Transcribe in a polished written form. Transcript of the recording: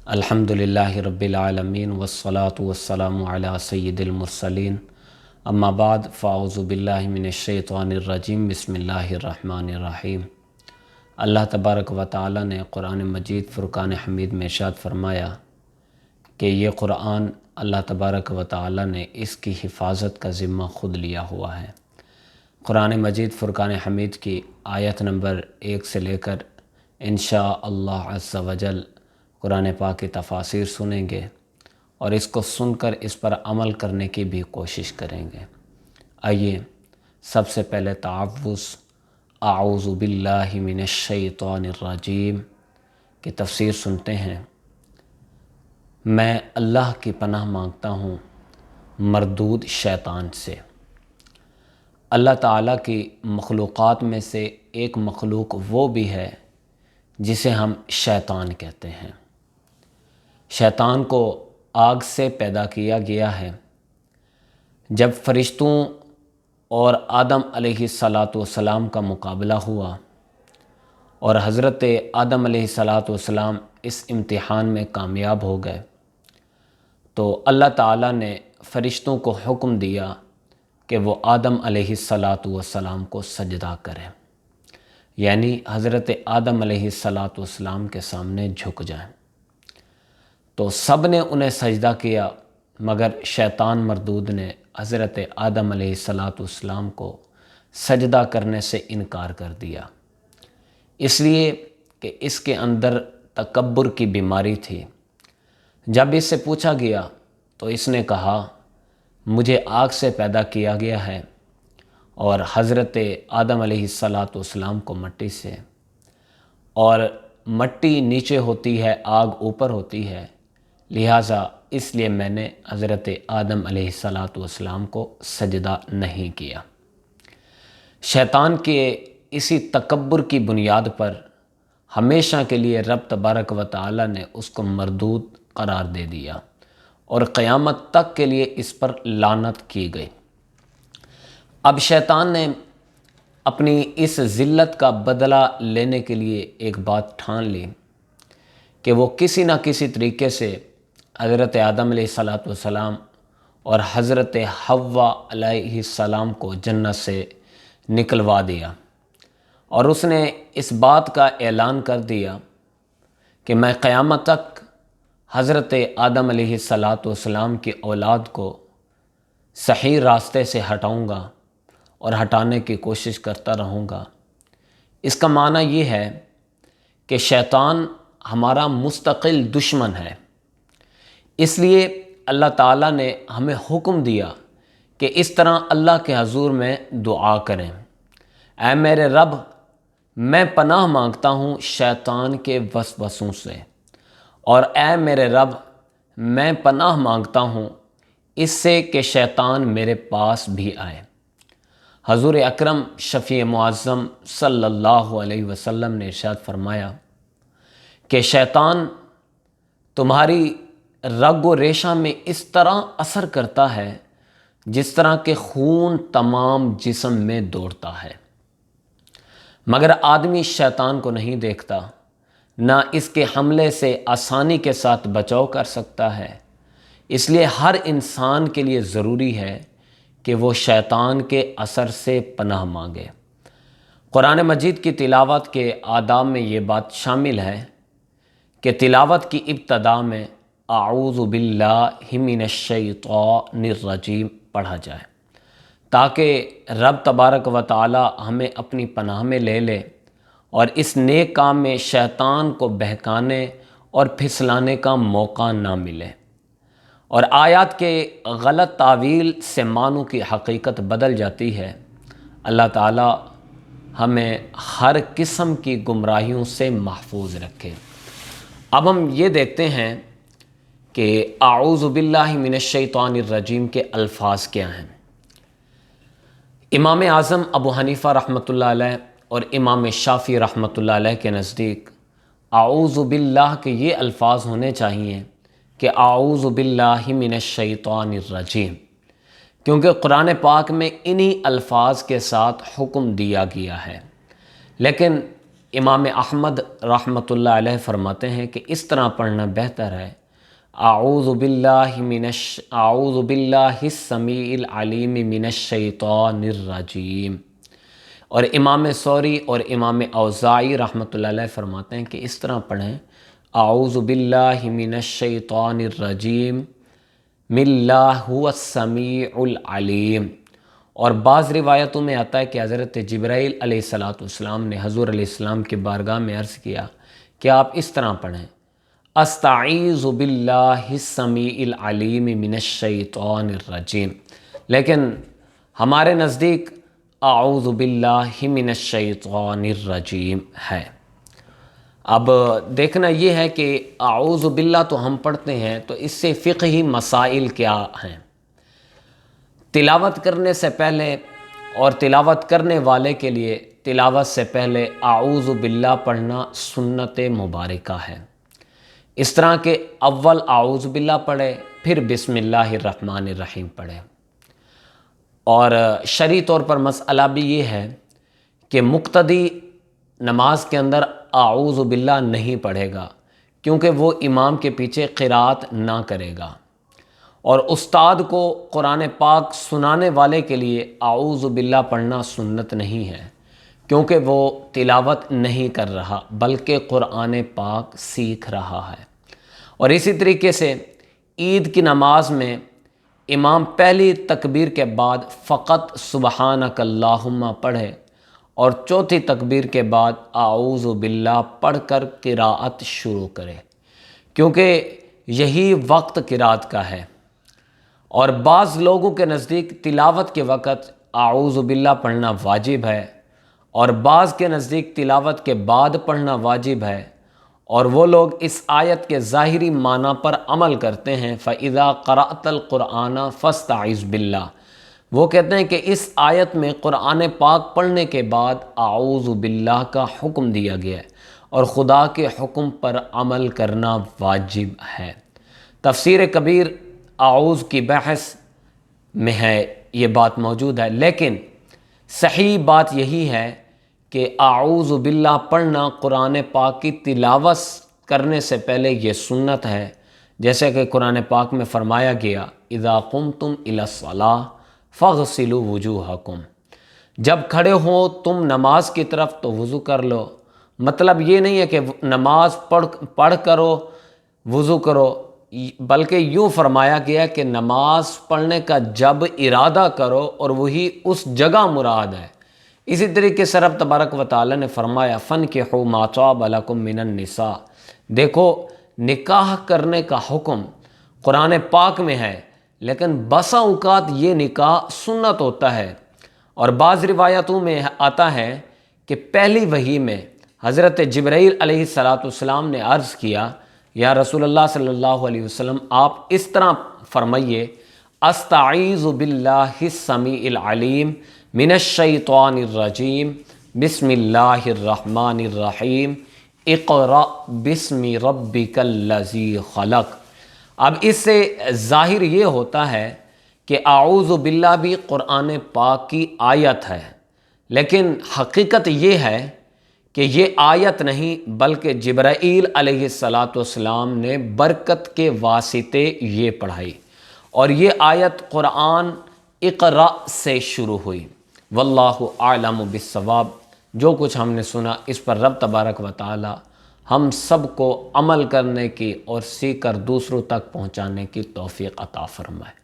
الحمدللہ رب العالمین والصلاة والسلام علی سید المرسلین اما بعد فاعوذ باللہ من الشیطان الرجیم بسم اللہ الرحمن الرحیم۔ اللہ تبارک و تعالی نے قرآن مجید فرقان حمید میں ارشاد فرمایا کہ یہ قرآن اللہ تبارک و تعالی نے اس کی حفاظت کا ذمہ خود لیا ہوا ہے۔ قرآن مجید فرقان حمید کی آیت نمبر 1 سے لے کر انشاءاللہ عز و جل قرآن پاک کی تفاسیر سنیں گے اور اس کو سن کر اس پر عمل کرنے کی بھی کوشش کریں گے۔ آئیے سب سے پہلے تعوذ اعوذ باللہ من الشیطان الرجیم کی تفسیر سنتے ہیں۔ میں اللہ کی پناہ مانگتا ہوں مردود شیطان سے۔ اللہ تعالیٰ کی مخلوقات میں سے ایک مخلوق وہ بھی ہے جسے ہم شیطان کہتے ہیں۔ شیطان کو آگ سے پیدا کیا گیا ہے۔ جب فرشتوں اور آدم علیہ السلام کا مقابلہ ہوا اور حضرت آدم علیہ السلام اس امتحان میں کامیاب ہو گئے تو اللہ تعالیٰ نے فرشتوں کو حکم دیا کہ وہ آدم علیہ السلام کو سجدہ کریں، یعنی حضرت آدم علیہ السلام کے سامنے جھک جائیں۔ تو سب نے انہیں سجدہ کیا مگر شیطان مردود نے حضرت آدم علیہ السلام کو سجدہ کرنے سے انکار کر دیا، اس لیے کہ اس کے اندر تکبر کی بیماری تھی۔ جب اس سے پوچھا گیا تو اس نے کہا مجھے آگ سے پیدا کیا گیا ہے اور حضرت آدم علیہ السلام کو مٹی سے، اور مٹی نیچے ہوتی ہے آگ اوپر ہوتی ہے، لہٰذا اس لیے میں نے حضرت آدم علیہ السلام کو سجدہ نہیں کیا۔ شیطان کے اسی تکبر کی بنیاد پر ہمیشہ کے لیے رب تبارک و تعالی نے اس کو مردود قرار دے دیا اور قیامت تک کے لیے اس پر لعنت کی گئی۔ اب شیطان نے اپنی اس ذلت کا بدلہ لینے کے لیے ایک بات ٹھان لی کہ وہ کسی نہ کسی طریقے سے حضرت آدم علیہ السلام اور حضرت حوا علیہ السلام کو جنت سے نکلوا دیا، اور اس نے اس بات کا اعلان کر دیا کہ میں قیامت تک حضرت آدم علیہ السلام کی اولاد کو صحیح راستے سے ہٹاؤں گا اور ہٹانے کی کوشش کرتا رہوں گا۔ اس کا معنی یہ ہے کہ شیطان ہمارا مستقل دشمن ہے، اس لیے اللہ تعالیٰ نے ہمیں حکم دیا کہ اس طرح اللہ کے حضور میں دعا کریں، اے میرے رب میں پناہ مانگتا ہوں شیطان کے وسوسوں سے، اور اے میرے رب میں پناہ مانگتا ہوں اس سے کہ شیطان میرے پاس بھی آئے۔ حضور اکرم شفیع معظم صلی اللہ علیہ وسلم نے ارشاد فرمایا کہ شیطان تمہاری رگ و ریشہ میں اس طرح اثر کرتا ہے جس طرح کہ خون تمام جسم میں دوڑتا ہے، مگر آدمی شیطان کو نہیں دیکھتا، نہ اس کے حملے سے آسانی کے ساتھ بچاؤ کر سکتا ہے۔ اس لیے ہر انسان کے لیے ضروری ہے کہ وہ شیطان کے اثر سے پناہ مانگے۔ قرآن مجید کی تلاوت کے آداب میں یہ بات شامل ہے کہ تلاوت کی ابتدا میں اعوذ باللہ من الشیطان الرجیم پڑھا جائے تاکہ رب تبارک و تعالی ہمیں اپنی پناہ میں لے لے اور اس نیک کام میں شیطان کو بہکانے اور پھسلانے کا موقع نہ ملے، اور آیات کے غلط تعویل سے معنوں کی حقیقت بدل جاتی ہے۔ اللہ تعالی ہمیں ہر قسم کی گمراہیوں سے محفوظ رکھے۔ اب ہم یہ دیکھتے ہیں کہ اعوذ باللہ من الشیطان الرجیم کے الفاظ کیا ہیں۔ امام اعظم ابو حنیفہ رحمۃ اللہ علیہ اور امام شافعی رحمۃ اللہ علیہ کے نزدیک اعوذ باللہ کے یہ الفاظ ہونے چاہیے کہ اعوذ باللہ من الشیطان الرجیم، کیونکہ قرآن پاک میں انہی الفاظ کے ساتھ حکم دیا گیا ہے۔ لیکن امام احمد رحمۃ اللہ علیہ فرماتے ہیں کہ اس طرح پڑھنا بہتر ہے، اعوذ باللہ السمیع العلیم من الشیطان الرجیم۔ اور امام ثوری اور امام اوزاعی رحمۃ اللہ علیہ فرماتے ہیں کہ اس طرح پڑھیں، اعوذ باللہ من الشیطان الرجیم من اللہ هو السمیع العلیم۔ اور بعض روایتوں میں آتا ہے کہ حضرت جبرائیل علیہ السلام نے حضور علیہ السلام کی بارگاہ میں عرض کیا کہ آپ اس طرح پڑھیں، استعیذ باللہ السمیع العلیم من الشیطان الرجیم، لیکن ہمارے نزدیک اعوذ باللہ من الشیطان الرجیم ہے۔ اب دیکھنا یہ ہے کہ اعوذ باللہ تو ہم پڑھتے ہیں، تو اس سے فقہی مسائل کیا ہیں؟ تلاوت کرنے سے پہلے اور تلاوت کرنے والے کے لیے تلاوت سے پہلے اعوذ باللہ پڑھنا سنت مبارکہ ہے۔ اس طرح کہ اول اعوذ باللہ پڑھے، پھر بسم اللہ الرحمن الرحیم پڑھے۔ اور شرعی طور پر مسئلہ بھی یہ ہے کہ مقتدی نماز کے اندر اعوذ باللہ نہیں پڑھے گا، کیونکہ وہ امام کے پیچھے قرات نہ کرے گا، اور استاد کو قرآن پاک سنانے والے کے لیے اعوذ باللہ پڑھنا سنت نہیں ہے، کیونکہ وہ تلاوت نہیں کر رہا بلکہ قرآن پاک سیکھ رہا ہے۔ اور اسی طریقے سے عید کی نماز میں امام پہلی تکبیر کے بعد فقط سبحانک اللہم پڑھے اور چوتھی تکبیر کے بعد اعوذ باللہ پڑھ کر قراءت شروع کرے، کیونکہ یہی وقت قراءت کا ہے۔ اور بعض لوگوں کے نزدیک تلاوت کے وقت اعوذ باللہ پڑھنا واجب ہے، اور بعض کے نزدیک تلاوت کے بعد پڑھنا واجب ہے، اور وہ لوگ اس آیت کے ظاہری معنی پر عمل کرتے ہیں، فَإِذَا قَرَأْتَ الْقُرْآنَ فَاسْتَعِذْ بِاللَّهِ۔ وہ کہتے ہیں کہ اس آیت میں قرآن پاک پڑھنے کے بعد اعوذ باللہ کا حکم دیا گیا ہے، اور خدا کے حکم پر عمل کرنا واجب ہے۔ تفسیر کبیر اعوذ کی بحث میں ہے، یہ بات موجود ہے، لیکن صحیح بات یہی ہے کہ اعوذ باللہ پڑھنا قرآن پاک کی تلاوت کرنے سے پہلے یہ سنت ہے، جیسے کہ قرآن پاک میں فرمایا گیا اذا قمتم الی الصلاۃ فاغسلوا وجوہکم، جب کھڑے ہو تم نماز کی طرف تو وضو کر لو۔ مطلب یہ نہیں ہے کہ نماز پڑھ کرو وضو کرو، بلکہ یوں فرمایا گیا کہ نماز پڑھنے کا جب ارادہ کرو، اور وہی اس جگہ مراد ہے۔ اسی طریقے سے رب تبارک و تعالی نے فرمایا فَانْكِحُوا مَا طَابَ لَكُم مِّنَ النِّسَاءِ، دیکھو نکاح کرنے کا حکم قرآن پاک میں ہے، لیکن بسا اوقات یہ نکاح سنت ہوتا ہے۔ اور بعض روایتوں میں آتا ہے کہ پہلی وحی میں حضرت جبرائیل علیہ السلام نے عرض کیا یا رسول اللہ صلی اللہ علیہ وسلم آپ اس طرح فرمائیے استعیذ باللہ السمیع العلیم من الشیطان الرجیم بسم اللہ الرحمن الرحیم اقرأ بسم ربک الذی خلق۔ اب اس سے ظاہر یہ ہوتا ہے کہ اعوذ باللہ بھی قرآن پاک کی آیت ہے، لیکن حقیقت یہ ہے کہ یہ آیت نہیں بلکہ جبرائیل علیہ السلام نے برکت کے واسطے یہ پڑھائی، اور یہ آیت قرآن اقرأ سے شروع ہوئی۔ واللہ اعلم بالصواب۔ جو کچھ ہم نے سنا اس پر رب تبارک و تعالی ہم سب کو عمل کرنے کی اور سیکھ کر دوسروں تک پہنچانے کی توفیق عطا فرمائے۔